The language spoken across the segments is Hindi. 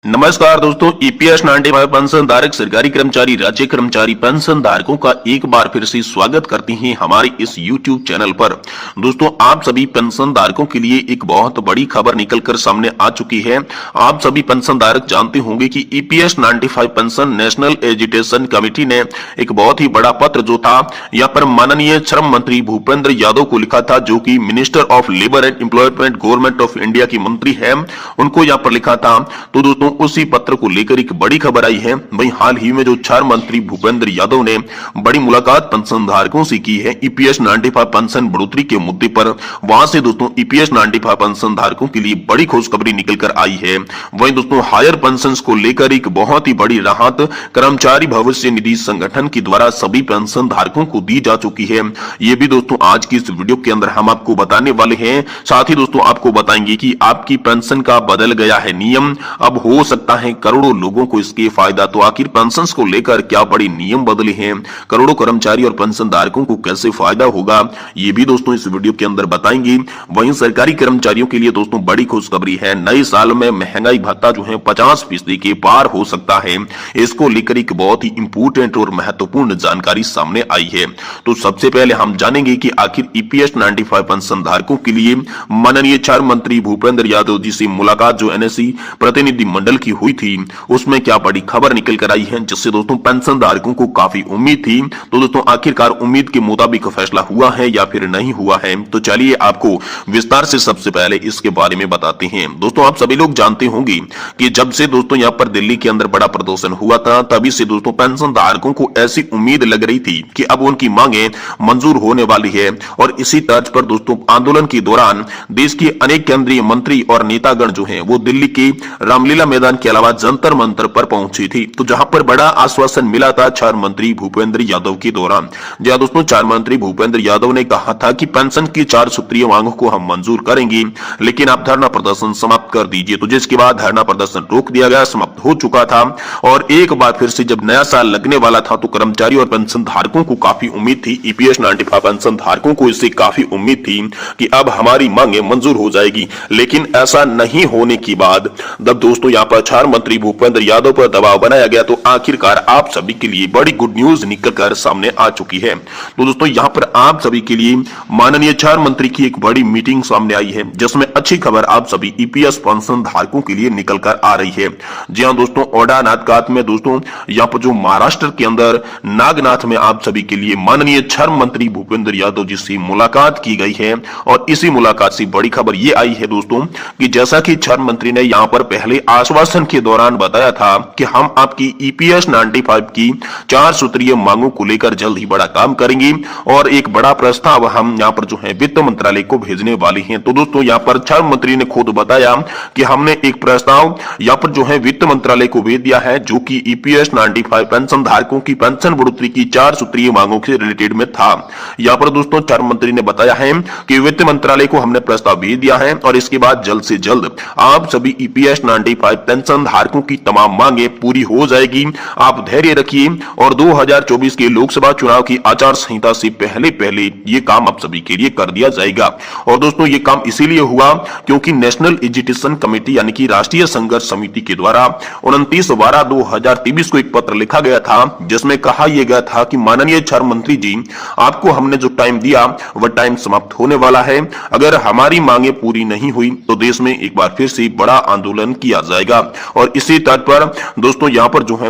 नमस्कार दोस्तों, ईपीएस 95 पेंशन धारक सरकारी कर्मचारी राज्य कर्मचारी पेंशन धारकों का एक बार फिर से स्वागत करते हैं हमारे इस यूट्यूब चैनल पर। दोस्तों, आप सभी पेंशन धारकों के लिए एक बहुत बड़ी खबर निकलकर सामने आ चुकी है। आप सभी पेंशन धारक जानते होंगे कि EPS 95 pension national education committee ने एक बहुत ही बड़ा पत्र जो था यहाँ पर माननीय श्रम मंत्री भूपेंद्र यादव को लिखा था, जो कि minister of labour and employment government of India की मंत्री है, उनको यहाँ पर लिखा था। तो दोस्तों, उसी पत्र को लेकर एक बड़ी खबर आई है। वहीं हाल ही में जो श्रम मंत्री भूपेंद्र यादव ने बड़ी मुलाकात पेंशन धारकों से की है ईपीएस 95 पेंशन बढ़ोतरी के मुद्दे पर, वहां से दोस्तों ईपीएस 95 पेंशन धारकों के लिए बड़ी खुशखबरी निकलकर आई है। वहीं दोस्तों, हायर पेंशन को लेकर एक बहुत ही बड़ी राहत कर्मचारी भविष्य निधि संगठन के द्वारा सभी पेंशन धारकों को दी जा चुकी है। ये भी दोस्तों आज की इस वीडियो के अंदर हम आपको बताने वाले हैं। साथ ही दोस्तों आपको बताएंगे कि आपकी पेंशन का बदल गया है नियम, अब हो सकता है करोड़ों लोगों को इसके फायदा। तो आखिर पेंशन को लेकर क्या बड़ी नियम बदले हैं, करोड़ों कर्मचारी और पेंशन धारकों को कैसे फायदा होगा, ये भी दोस्तों इस वीडियो के अंदर बताएंगे। वहीं सरकारी कर्मचारियों के लिए दोस्तों बड़ी खुशखबरी है। नए साल में महंगाई भत्ता जो है 50% के पार हो सकता है। इसको लेकर एक बहुत ही इंपोर्टेंट और महत्वपूर्ण जानकारी सामने आई है। तो सबसे पहले हम जानेंगे कि आखिर ईपीएस 95 पेंशन धारकों के लिए माननीय श्रम मंत्री भूपेंद्र यादव जी से मुलाकात जो एनएससी प्रतिनिधि मंडल की हुई थी, उसमें क्या बड़ी खबर निकल कर आई है, जिससे दोस्तों पेंशन धारकों को काफी उम्मीद थी। तो दोस्तों आखिरकार उम्मीद के मुताबिक फैसला हुआ है या फिर नहीं हुआ है, तो चलिए आपको विस्तार से सबसे पहले इसके बारे में बताते हैं। दोस्तों, आप सभी लोग जानते होंगे कि जब से दोस्तों यहाँ पर दिल्ली के अंदर बड़ा प्रदर्शन हुआ था, तभी से दोस्तों पेंशन धारकों को ऐसी उम्मीद लग रही थी कि अब उनकी मांगे मंजूर होने वाली है। और इसी तर्ज पर दोस्तों आंदोलन के दौरान देश के अनेक केंद्रीय मंत्री और नेतागण जो हैं वो दिल्ली के रामलीला मैदान के अलावा जंतर मंतर पर पहुंची थी। तो जहां पर बड़ा आश्वासन मिला था श्रम मंत्री भूपेंद्र यादव के दौरान, जहां दोस्तों श्रम मंत्री भूपेंद्र यादव ने कहा था कि पेंशन की 4 सूत्रीय मांगों को हम मंजूर करेंगे, लेकिन आप धरना प्रदर्शन समाप्त कर दीजिए। तो जिसके बाद धरना प्रदर्शन रोक दिया गया, समाप्त हो चुका था। और एक बार फिर से जब नया साल लगने वाला था तो कर्मचारी और पेंशन धारकों को काफी उम्मीद थी, ईपीएस 95 पेंशन धारकों को इससे काफी उम्मीद थी कि अब हमारी मांगे मंजूर हो जाएगी। लेकिन ऐसा नहीं होने के बाद जब दोस्तों यहाँ पर श्रम मंत्री भूपेंद्र यादव पर दबाव बनाया गया, तो आखिरकार आप सभी के लिए बड़ी गुड न्यूज निकलकर सामने आ चुकी है। तो दोस्तों यहाँ पर आप सभी के लिए माननीय श्रम मंत्री की एक बड़ी मीटिंग सामने आई है, जिसमें अच्छी खबर आप सभी ईपीएस पेंशन धारकों के लिए निकलकर आ रही है। जी हाँ दोस्तों, ओडा नाथकात में दोस्तों यहाँ पर जो महाराष्ट्र के अंदर नागनाथ में आप सभी के लिए माननीय श्रम मंत्री भूपेंद्र यादव जी से मुलाकात की गई है। और इसी मुलाकात से बड़ी खबर ये आई है दोस्तों कि जैसा कि श्रम मंत्री ने यहाँ पर पहले आश्वासन के दौरान बताया था कि हम आपकी ईपीएस 95 की 4 सूत्रीय मांगों को लेकर जल्द ही बड़ा काम करेंगे और एक बड़ा प्रस्ताव हम यहाँ पर जो है वित्त मंत्रालय को भेजने वाले हैं। तो दोस्तों यहाँ पर श्रम मंत्री ने खुद बताया कि हमने एक प्रस्ताव यहाँ पर जो है वित्त मंत्रालय को भेज दिया है, जो कि ईपीएस 95 पेंशन धारकों की पेंशन बढ़ोतरी की 4 सूत्रीय मांगों से रिलेटेड में था। यहाँ पर दोस्तों श्रम मंत्री ने बताया है कि वित्त मंत्रालय को हमने प्रस्ताव भेज दिया है और इसके बाद जल्द से जल्द आप सभी ईपीएस 95 पेंशन धारकों की तमाम मांगे पूरी हो जाएगी। आप धैर्य रखिए और 2024 के लोकसभा चुनाव की आचार संहिता से पहले ये काम आप सभी के लिए कर दिया जाएगा। और दोस्तों ये काम इसीलिए हुआ क्योंकि नेशनल एजुकेशन कमेटी यानी कि राष्ट्रीय संघर्ष समिति के द्वारा 29/12/2023 को एक पत्र लिखा गया था, जिसमें कहा यह गया था कि माननीय श्रम मंत्री जी, आपको हमने जो टाइम दिया वह टाइम समाप्त होने वाला है। अगर हमारी मांगे पूरी नहीं हुई तो देश में एक बार फिर से बड़ा आंदोलन किया जाएगा। और इसी तर्ज पर दोस्तों यहाँ पर जो है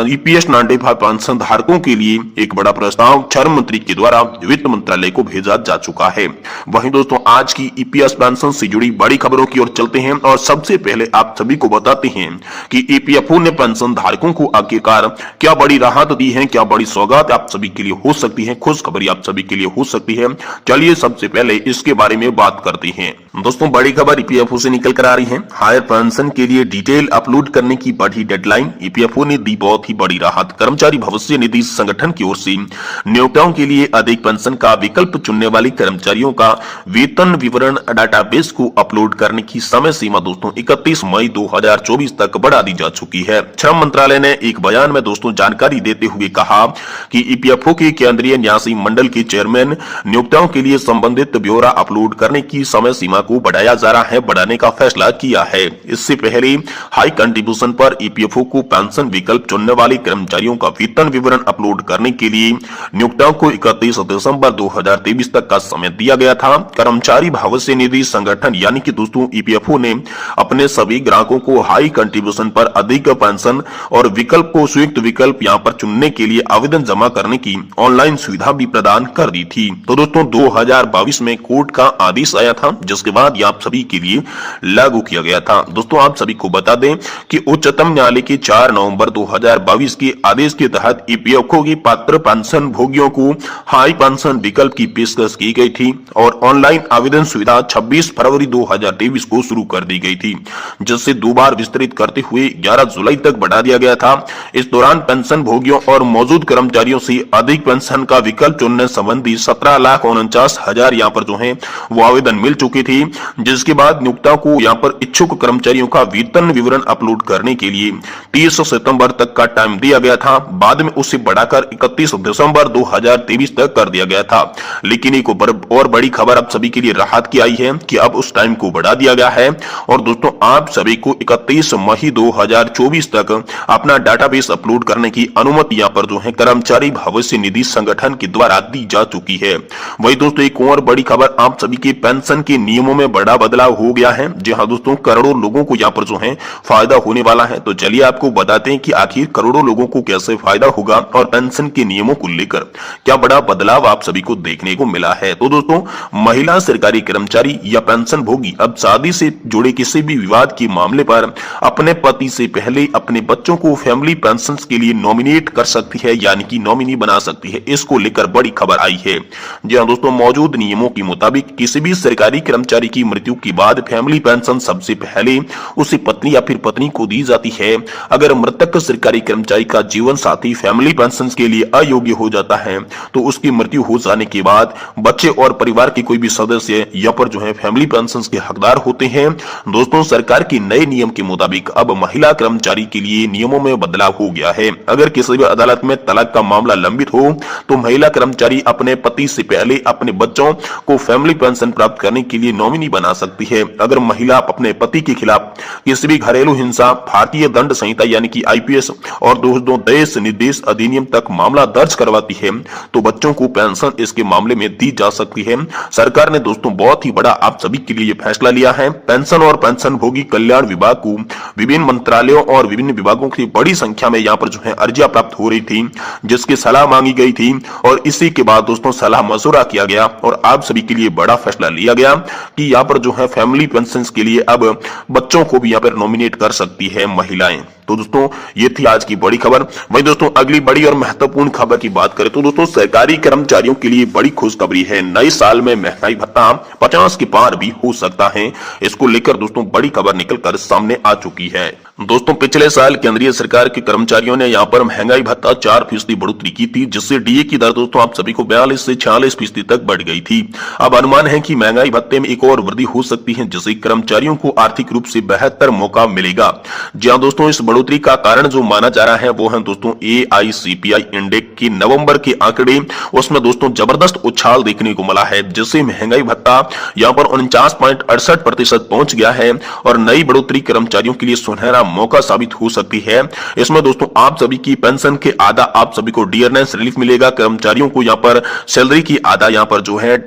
ईपीएस 95 पेंशन धारकों के लिए एक बड़ा प्रस्ताव श्रम मंत्री के द्वारा वित्त मंत्रालय को भेजा जा चुका है। वहीं दोस्तों आज की ईपीएस पेंशन से जुड़ी बड़ी खबरों की ओर चलते हैं और सबसे पहले आप सभी को बताते हैं कि ईपीएफओ ने पेंशन धारकों को आखिरकार क्या बड़ी राहत दी है, क्या बड़ी सौगात आप सभी के लिए हो सकती है, खुशखबरी आप सभी के लिए हो सकती है। चलिए सबसे पहले इसके बारे में बात करते हैं। दोस्तों बड़ी खबर ईपीएफओ से निकल कर आ रही है। हायर पेंशन के लिए डिटेल अपलोड करने की बढ़ी डेडलाइन, ईपीएफओ ने दी बहुत ही बड़ी राहत। कर्मचारी भविष्य निधि संगठन की ओर से नियोक्ताओं के लिए अधिक पेंशन का विकल्प चुनने वाले कर्मचारियों का वेतन विवरण डाटाबेस को अपलोड करने की समय सीमा दोस्तों 31 मई 2024 तक बढ़ा दी जा चुकी है। श्रम मंत्रालय ने एक बयान में दोस्तों जानकारी देते हुए कहा कि ईपीएफओ के केंद्रीय न्यासी मंडल के चेयरमैन नियोक्ताओं के लिए संबंधित ब्यौरा अपलोड करने की समय सीमा को बढ़ाया जा रहा है, बढ़ाने का फैसला किया है। इससे पहले हाई कंट्रीब्यूशन पर ईपीएफओ को पेंशन विकल्प चुनने वाले कर्मचारियों का वेतन विवरण अपलोड करने के लिए नियोक्ताओं को 31 दिसंबर 2023 तक का समय दिया गया था। कर्मचारी भविष्य निधि संगठन यानी कि दोस्तों ईपीएफओ ने अपने सभी ग्राहकों को हाई कंट्रीब्यूशन पर अधिक पेंशन और विकल्प को संयुक्त विकल्प यहां पर चुनने के लिए आवेदन जमा करने की ऑनलाइन सुविधा भी प्रदान कर दी थी। तो दोस्तों 2022 में कोर्ट का आदेश आया था, जिसके बाद आप सभी के लिए लागू किया गया था। दोस्तों आप सभी को बता दें कि उच्चतम न्यायालय के 4 नवंबर 2022 के आदेश के तहत ईपीएफओ की पात्र पेंशन भोगियों को हाई पेंशन विकल्प की पेशकश की गई थी और ऑनलाइन आवेदन सुविधा 26 फरवरी 2023 को शुरू कर दी गई थी, जिससे 2 बार विस्तृत करते हुए 11 जुलाई तक बढ़ा दिया गया था। इस दौरान पेंशन भोगियों और मौजूद कर्मचारियों से अधिक पेंशन का विकल्प चुनने संबंधी 17,49,000 यहाँ पर जो है वो आवेदन मिल चुकी थी, जिसके बाद नियोक्ता को यहाँ पर इच्छुक कर्मचारियों का वेतन विवरण अपलोड करने के लिए 30 सितंबर तक का टाइम दिया गया था। बाद में उसे बढ़ाकर 31 दिसंबर 2023 तक कर दिया गया था। लेकिन एक और बड़ी खबर आप सभी के लिए राहत की आई है कि अब उस टाइम को बढ़ा दिया गया है और दोस्तों आप सभी को 31 मई 2024 तक अपना डाटाबेस अपलोड करने की अनुमति यहाँ पर जो है कर्मचारी भविष्य निधि संगठन के द्वारा दी जा चुकी है। वही दोस्तों एक और बड़ी खबर आप सभी के पेंशन के नियमों में बड़ा बदलाव हो गया है। जी हाँ दोस्तों, करोड़ों लोगों को यहाँ पर जो है फायदा होने वाला है। तो चलिए आपको बताते हैं कि आखिर करोड़ों लोगों को कैसे फायदा होगा और पेंशन के नियमों को लेकर क्या बड़ा बदलाव आप सभी को देखने को मिला है। तो दोस्तों महिला सरकारी कर्मचारी या पेंशन भोगी अब शादी से जुड़े किसी भी विवाद के मामले पर अपने पति से पहले अपने बच्चों को फैमिली पेंशन के लिए नॉमिनेट कर सकती है, यानी कि नॉमिनी बना सकती है। इसको लेकर बड़ी खबर आई है। जी हाँ दोस्तों, मौजूद नियमों के मुताबिक किसी भी सरकारी कर्मचारी की मृत्यु के बाद फैमिली पेंशन सबसे पहले उसी पत्नी या फिर पत्नी को दी जाती है। अगर मृतक सरकारी कर्मचारी का जीवन साथी फैमिली पेंशन के लिए अयोग्य हो जाता है तो उसकी मृत्यु हो जाने के बाद बच्चे और परिवार के कोई भी सदस्य या पर जो है फैमिली पेंशन के हकदार होते हैं। दोस्तों सरकार के नए नियम के मुताबिक अब महिला कर्मचारी के लिए नियमों में बदलाव हो गया है। अगर किसी भी अदालत में तलाक का मामला लंबित हो तो महिला कर्मचारी अपने पति से पहले अपने बच्चों को फैमिली पेंशन प्राप्त करने के लिए नॉमिनी बना सकती है। अगर महिला अपने पति के खिलाफ किसी भी घरेलू हिंसा, भारतीय दंड संहिता यानी कि आईपीएस और दोस्तों देश निर्देश अधिनियम तक मामला दर्ज करवाती है तो बच्चों को पेंशन इसके मामले में दी जा सकती है। सरकार ने दोस्तों बहुत ही बड़ा आप सभी के लिए फैसला लिया है। पेंशन और पेंशन भोगी कल्याण विभाग को विभिन्न मंत्रालयों और विभिन्न विभागों की बड़ी संख्या में यहाँ पर जो है अर्जियां प्राप्त हो रही थी, जिसकी सलाह मांगी गई थी और इसी के बाद दोस्तों सलाह मशवरा किया गया और आप सभी के लिए बड़ा फैसला लिया गया कि यहाँ पर जो है फैमिली पेंशन के लिए अब बच्चों को भी यहाँ पर नॉमिनेट कर सकती है महिलाएं। तो दोस्तों ये थी आज की बड़ी खबर। वहीं दोस्तों अगली बड़ी और महत्वपूर्ण खबर की बात करें तो दोस्तों सरकारी कर्मचारियों के लिए बड़ी खुशखबरी है। नए साल में महंगाई भत्ता 50 के पार भी हो सकता है। इसको लेकर दोस्तों बड़ी खबर निकलकर सामने आ चुकी है। दोस्तों पिछले साल केंद्रीय सरकार के कर्मचारियों ने यहाँ पर महंगाई भत्ता 4% बढ़ोतरी की थी, जिससे डीए की दर दोस्तों आप सभी को 42 से 46% तक बढ़ गई थी। अब अनुमान है कि महंगाई भत्ते में एक और वृद्धि हो सकती है, जिससे कर्मचारियों को आर्थिक रूप से बेहतर मौका मिलेगा। जी हाँ दोस्तों, इस बढ़ोतरी का कारण जो माना जा रहा है वो है दोस्तों एआईसीपीआई इंडेक्स के नवंबर के आंकड़े, उसमें दोस्तों जबरदस्त उछाल देखने को मिला है, जिससे महंगाई भत्ता यहाँ पर 49.68% पहुंच गया है और नई बढ़ोतरी कर्मचारियों के लिए सुनहरा मौका साबित हो सकती है। इसमें दोस्तों आप सभी की पेंशन के आधा आप सभी को डियरनेस रिलीफ मिलेगा। कर्मचारियों को यहाँ पर सैलरी की आधा यहाँ पर जो है